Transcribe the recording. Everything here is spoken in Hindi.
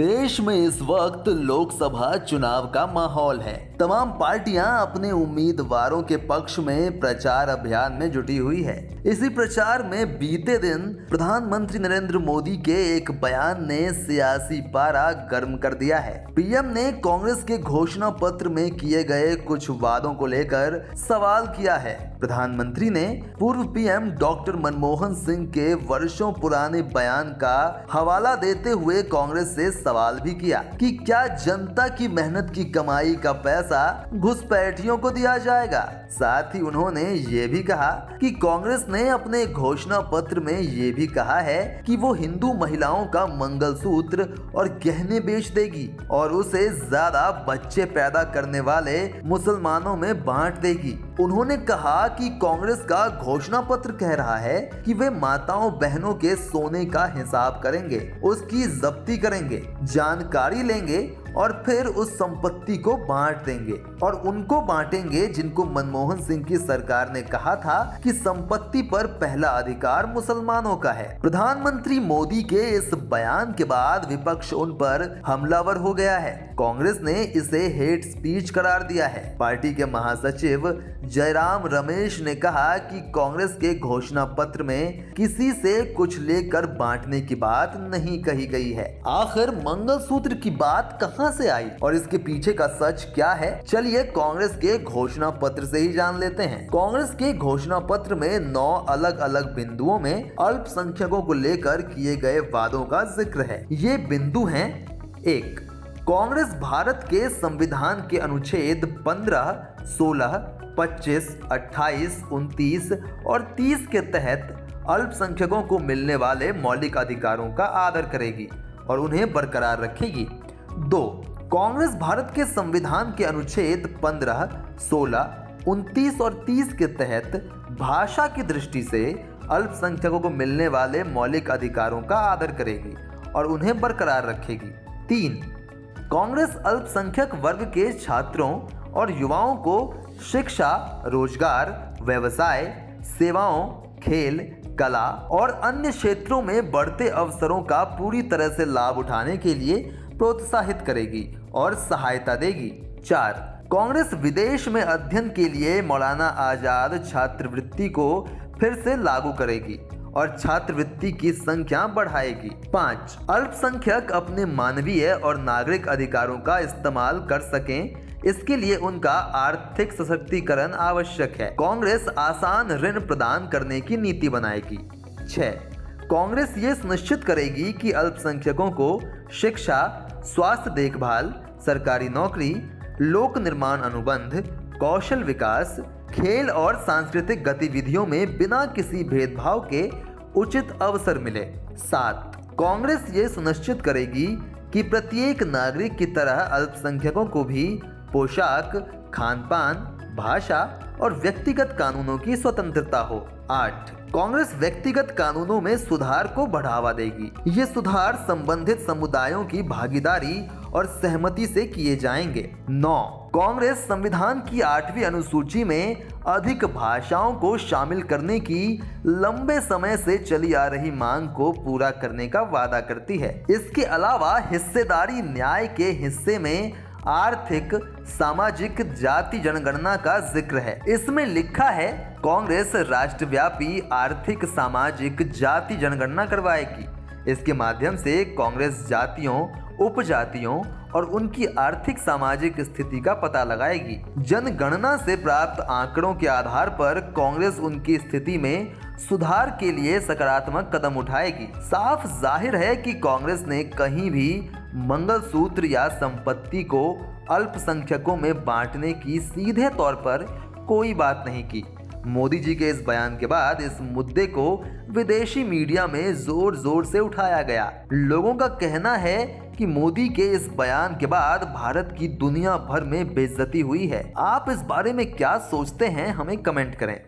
देश में इस वक्त लोकसभा चुनाव का माहौल है। तमाम पार्टियां अपने उम्मीदवारों के पक्ष में प्रचार अभियान में जुटी हुई है। इसी प्रचार में बीते दिन प्रधानमंत्री नरेंद्र मोदी के एक बयान ने सियासी पारा गर्म कर दिया है। पीएम ने कांग्रेस के घोषणा पत्र में किए गए कुछ वादों को लेकर सवाल किया है। प्रधानमंत्री ने पूर्व पीएम डॉक्टर मनमोहन सिंह के वर्षों पुराने बयान का हवाला देते हुए कांग्रेस से सवाल भी किया कि क्या जनता की मेहनत की कमाई का पैसा घुसपैठियों को दिया जाएगा। साथ ही उन्होंने ये भी कहा कि कांग्रेस ने अपने घोषणा पत्र में ये भी कहा है कि वो हिंदू महिलाओं का मंगलसूत्र और गहने बेच देगी और उसे ज्यादा बच्चे पैदा करने वाले मुसलमानों में बांट देगी। उन्होंने कहा कि कांग्रेस का घोषणा पत्र कह रहा है कि वे माताओं बहनों के सोने का हिसाब करेंगे, उसकी जब्ती करेंगे, जानकारी लेंगे और फिर उस संपत्ति को बांट देंगे और उनको बांटेंगे जिनको मनमोहन सिंह की सरकार ने कहा था कि संपत्ति पर पहला अधिकार मुसलमानों का है। प्रधानमंत्री मोदी के इस बयान के बाद विपक्ष उन पर हमलावर हो गया है। कांग्रेस ने इसे हेट स्पीच करार दिया है। पार्टी के महासचिव जयराम रमेश ने कहा कि कांग्रेस के घोषणा पत्र में किसी से कुछ लेकर बांटने की बात नहीं कही गई है। आखिर मंगलसूत्र की बात कहां से आई और इसके पीछे का सच क्या है, चलिए कांग्रेस के घोषणा पत्र से ही जान लेते हैं। कांग्रेस के घोषणा पत्र में 9 अलग अलग बिंदुओं में अल्पसंख्यकों को लेकर किए गए वादों का जिक्र है। ये बिंदु हैं: 1. कांग्रेस भारत के संविधान के अनुच्छेद 15, 16, 25, 28, 29 और 30 के तहत अल्पसंख्यकों को मिलने वाले मौलिक अधिकारों का आदर करेगी और उन्हें बरकरार रखेगी। 2. कांग्रेस भारत के संविधान के अनुच्छेद 15, 16, 29 और 30 के तहत भाषा की दृष्टि से अल्पसंख्यकों को मिलने वाले मौलिक अधिकारों का आदर करेगी और उन्हें बरकरार रखेगी। 3. कांग्रेस अल्पसंख्यक वर्ग के छात्रों और युवाओं को शिक्षा, रोजगार, व्यवसाय, सेवाओं, खेल, कला और अन्य क्षेत्रों में बढ़ते अवसरों का पूरी तरह से लाभ उठाने के लिए प्रोत्साहित करेगी और सहायता देगी। 4. कांग्रेस विदेश में अध्ययन के लिए मौलाना आजाद छात्रवृत्ति को फिर से लागू करेगी और छात्रवृत्ति की संख्या बढ़ाएगी। 5. अल्पसंख्यक अपने मानवीय और नागरिक अधिकारों का इस्तेमाल कर सकें, इसके लिए उनका आर्थिक सशक्तिकरण आवश्यक है। कांग्रेस आसान ऋण प्रदान करने की नीति बनाएगी। 6. कांग्रेस ये सुनिश्चित करेगी कि अल्पसंख्यकों को शिक्षा, स्वास्थ्य देखभाल, सरकारी नौकरी, लोक निर्माण अनुबंध, कौशल विकास, खेल और सांस्कृतिक गतिविधियों में बिना किसी भेदभाव के उचित अवसर मिले। 7. कांग्रेस ये सुनिश्चित करेगी कि प्रत्येक नागरिक की तरह अल्पसंख्यकों को भी पोशाक, खानपान, भाषा और व्यक्तिगत कानूनों की स्वतंत्रता हो। 8. कांग्रेस व्यक्तिगत कानूनों में सुधार को बढ़ावा देगी। ये सुधार संबंधित समुदायों की भागीदारी और सहमति से किए जाएंगे। 9. कांग्रेस संविधान की 8वीं अनुसूची में अधिक भाषाओं को शामिल करने की लंबे समय से चली आ रही मांग को पूरा करने का वादा करती है। इसके अलावा हिस्सेदारी न्याय के हिस्से में आर्थिक, सामाजिक जाति जनगणना का जिक्र है। इसमें लिखा है कांग्रेस राष्ट्रव्यापी आर्थिक, सामाजिक जाति जनगणना करवाएगी। इसके माध्यम से कांग्रेस जातियों, उपजातियों और उनकी आर्थिक सामाजिक स्थिति का पता लगाएगी। जनगणना से प्राप्त आंकड़ों के आधार पर कांग्रेस उनकी स्थिति में सुधार के लिए सकारात्मक कदम उठाएगी। साफ जाहिर है कि कांग्रेस ने कहीं भी मंगलसूत्र या संपत्ति को अल्पसंख्यकों में बांटने की सीधे तौर पर कोई बात नहीं की। मोदी जी के इस बयान के बाद इस मुद्दे को विदेशी मीडिया में जोर जोर से उठाया गया। लोगों का कहना है कि मोदी के इस बयान के बाद भारत की दुनिया भर में बेइज्जती हुई है। आप इस बारे में क्या सोचते हैं, हमें कमेंट करें।